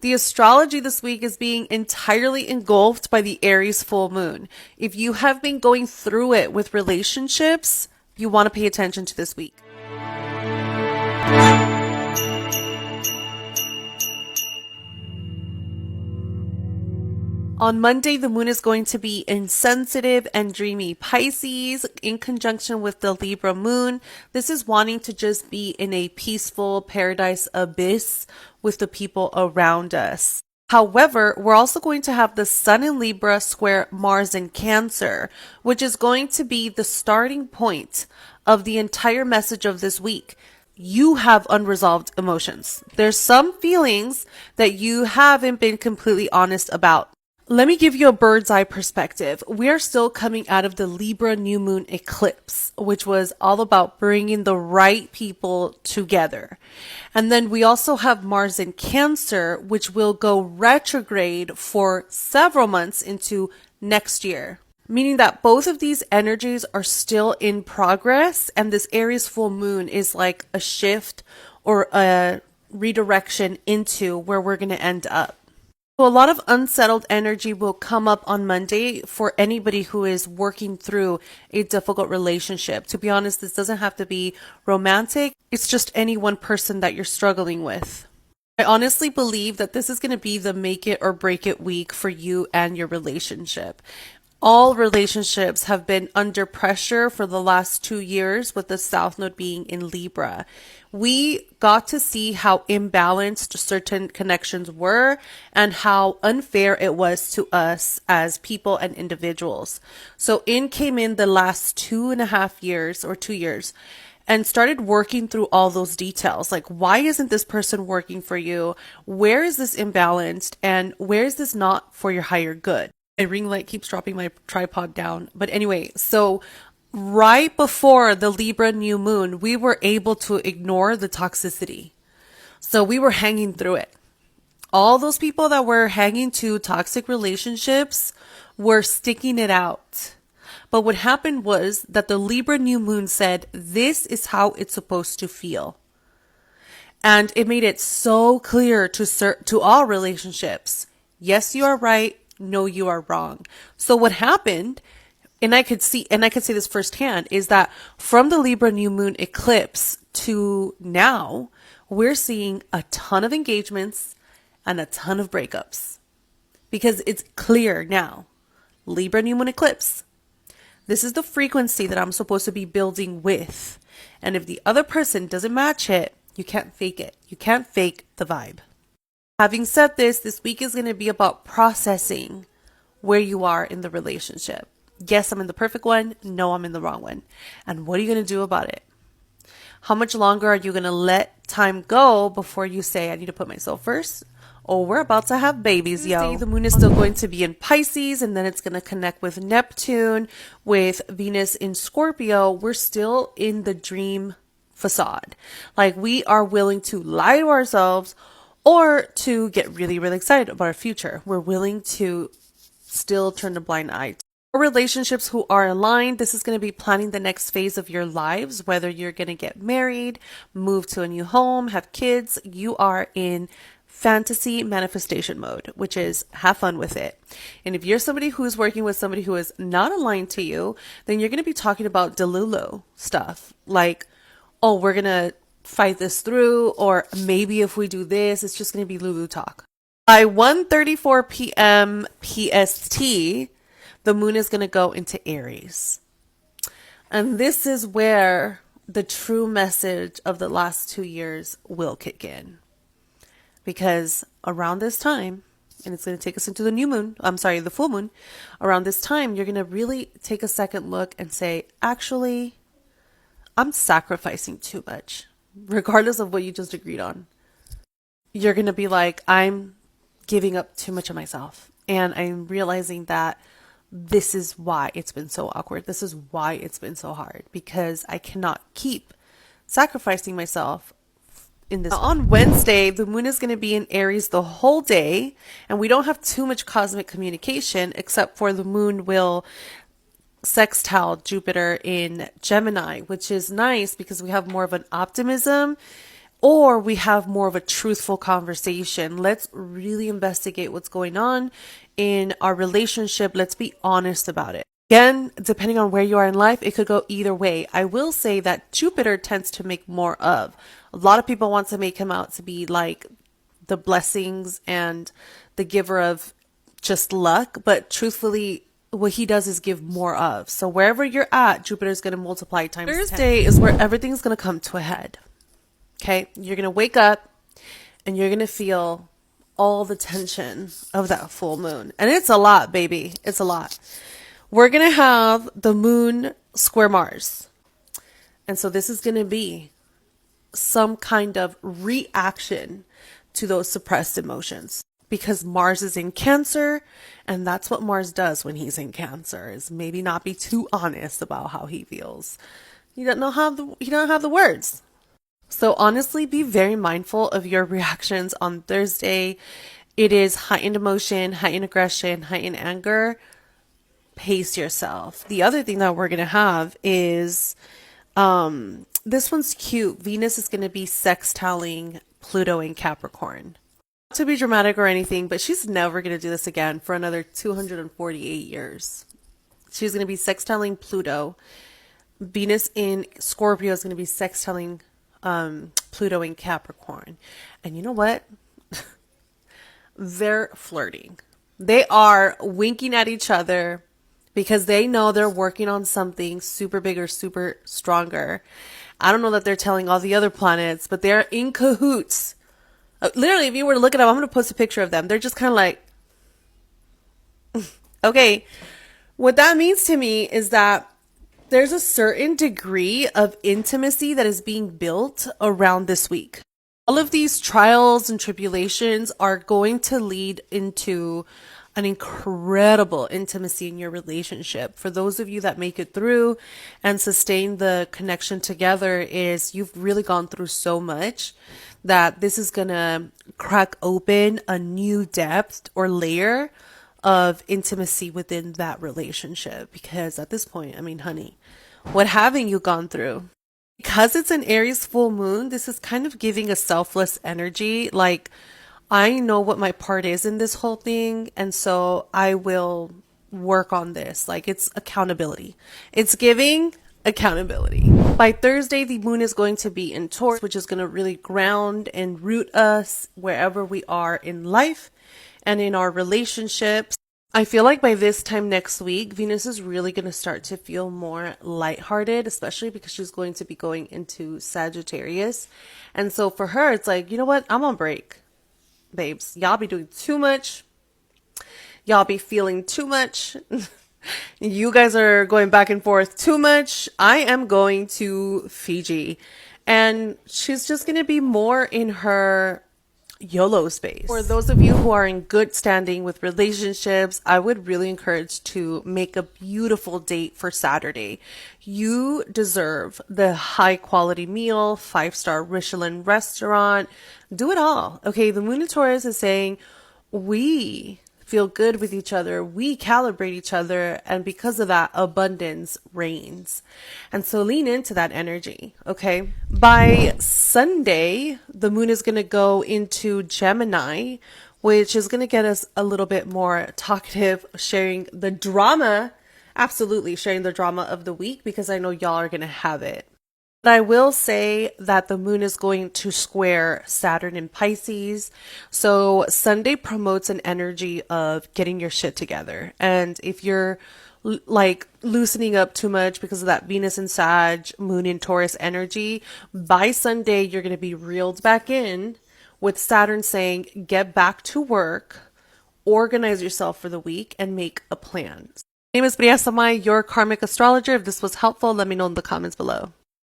The astrology this week is being entirely engulfed by the Aries full moon. If you have been going through it with relationships, you want to pay attention to this week. On Monday, the moon is going to be in sensitive and dreamy Pisces in conjunction with the Libra moon. This is wanting to just be in a peaceful paradise abyss with the people around us. However, we're also going to have the Sun in Libra square Mars in Cancer, which is going to be the starting point of the entire message of this week. You have unresolved emotions. There's some feelings that you haven't been completely honest about. Let me give you a bird's eye perspective. We are still coming out of the Libra New Moon Eclipse, which was all about bringing the right people together. And then we also have Mars in Cancer, which will go retrograde for several months into next year. Meaning that both of these energies are still in progress, and this Aries full moon is like a shift or a redirection into where we're going to end up. So a lot of unsettled energy will come up on Monday for anybody who is working through a difficult relationship. To be honest, this doesn't have to be romantic. It's just any one person that you're struggling with. I honestly believe that this is going to be the make it or break it week for you and your relationship. All relationships have been under pressure for the last 2 years, with the South Node being in Libra. We got to see how imbalanced certain connections were and how unfair it was to us as people and individuals. So in came in the last 2.5 years or 2 years and started working through all those details. Like, why isn't this person working for you? Where is this imbalanced? And where is this not for your higher good? My ring light keeps dropping my tripod down. But anyway, so right before the Libra new moon, we were able to ignore the toxicity. So we were hanging through it. All those people that were hanging to toxic relationships were sticking it out. But what happened was that the Libra new moon said, this is how it's supposed to feel. And it made it so clear to all relationships. Yes, you are right. No, you are wrong. So what happened, and I could say this firsthand, is that from the Libra New Moon Eclipse to now, we're seeing a ton of engagements and a ton of breakups. Because it's clear now, Libra New Moon Eclipse, this is the frequency that I'm supposed to be building with. And if the other person doesn't match it, you can't fake it. You can't fake the vibe. Having said this week is going to be about processing where you are in the relationship. Yes, I'm in the perfect one. No, I'm in the wrong one. And what are you going to do about it? How much longer are you going to let time go before you say, I need to put myself first? Oh, we're about to have babies, yo. The moon is still going to be in Pisces, and then it's going to connect with Neptune, with Venus in Scorpio. We're still in the dream facade. Like, we are willing to lie to ourselves or to get really, really excited about our future. We're willing to still turn a blind eye. For relationships who are aligned, this is going to be planning the next phase of your lives, whether you're going to get married, move to a new home, have kids. You are in fantasy manifestation mode, which is have fun with it. And if you're somebody who's working with somebody who is not aligned to you, then you're going to be talking about Delulu stuff. Like, oh, we're going to fight this through, or maybe if we do this, it's just going to be Lulu talk. By 1:34 p.m. PST, the moon is going to go into Aries. And this is where the true message of the last 2 years will kick in. Because around this time, and it's going to take us into the full moon, around this time, you're going to really take a second look and say, actually, I'm sacrificing too much. Regardless of what you just agreed on, you're going to be like, I'm giving up too much of myself. And I'm realizing that this is why it's been so awkward. This is why it's been so hard, because I cannot keep sacrificing myself in this. On Wednesday, the moon is going to be in Aries the whole day, and we don't have too much cosmic communication, except for the moon will sextile Jupiter in Gemini, which is nice because we have more of an optimism or we have more of a truthful conversation. Let's really investigate what's going on in our relationship. Let's be honest about it. Again, depending on where you are in life, it could go either way. I will say that Jupiter tends to make more of. A lot of people want to make him out to be like the blessings and the giver of just luck, but truthfully, what he does is give more of. So wherever you're at, Jupiter is going to multiply times 10. Thursday is where everything's going to come to a head. Okay, you're going to wake up and you're going to feel all the tension of that full moon. And it's a lot, baby. It's a lot. We're going to have the moon square Mars. And so this is going to be some kind of reaction to those suppressed emotions, because Mars is in Cancer, and that's what Mars does when he's in Cancer, is maybe not be too honest about how he feels. He doesn't have the words. So honestly, be very mindful of your reactions on Thursday. It is heightened emotion, heightened aggression, heightened anger. Pace yourself. The other thing that we're going to have is, this one's cute. Venus is going to be sextiling Pluto in Capricorn. Not to be dramatic or anything, but she's never going to do this again for another 248 years. She's going to be sextiling Pluto. Venus in Scorpio is going to be sextiling Pluto in Capricorn. And you know what? They're flirting. They are winking at each other because they know they're working on something super big or super stronger. I don't know that they're telling all the other planets, but they're in cahoots. Literally, if you were to look at them, I'm going to post a picture of them. They're just kind of like, okay. What that means to me is that there's a certain degree of intimacy that is being built around this week. All of these trials and tribulations are going to lead into an incredible intimacy in your relationship. For those of you that make it through and sustain the connection together, is you've really gone through so much that this is going to crack open a new depth or layer of intimacy within that relationship. Because at this point, I mean, honey, what haven't you gone through? Because it's an Aries full moon, this is kind of giving a selfless energy. Like, I know what my part is in this whole thing, and so I will work on this. Like, it's accountability. It's giving accountability. By Thursday, the moon is going to be in Taurus, which is going to really ground and root us wherever we are in life and in our relationships. I feel like by this time next week, Venus is really going to start to feel more lighthearted, especially because she's going to be going into Sagittarius. And so for her, it's like, you know what? I'm on break, babes. Y'all be doing too much. Y'all be feeling too much. You guys are going back and forth too much. I am going to Fiji. And she's just going to be more in her YOLO space. For those of you who are in good standing with relationships, I would really encourage to make a beautiful date for Saturday. You deserve the high quality meal, 5-star Michelin restaurant, do it all. Okay, the moon in Taurus is saying we feel good with each other, we calibrate each other, and because of that, abundance reigns. And so lean into that energy, okay? By Sunday, the moon is going to go into Gemini, which is going to get us a little bit more talkative, sharing the drama, absolutely sharing the drama of the week, because I know y'all are going to have it. But I will say that the moon is going to square Saturn in Pisces. So Sunday promotes an energy of getting your shit together. And if you're like loosening up too much because of that Venus in Sag, moon in Taurus energy, by Sunday, you're going to be reeled back in with Saturn saying, get back to work, organize yourself for the week, and make a plan. My name is Bria Samay, your karmic astrologer. If this was helpful, let me know in the comments below.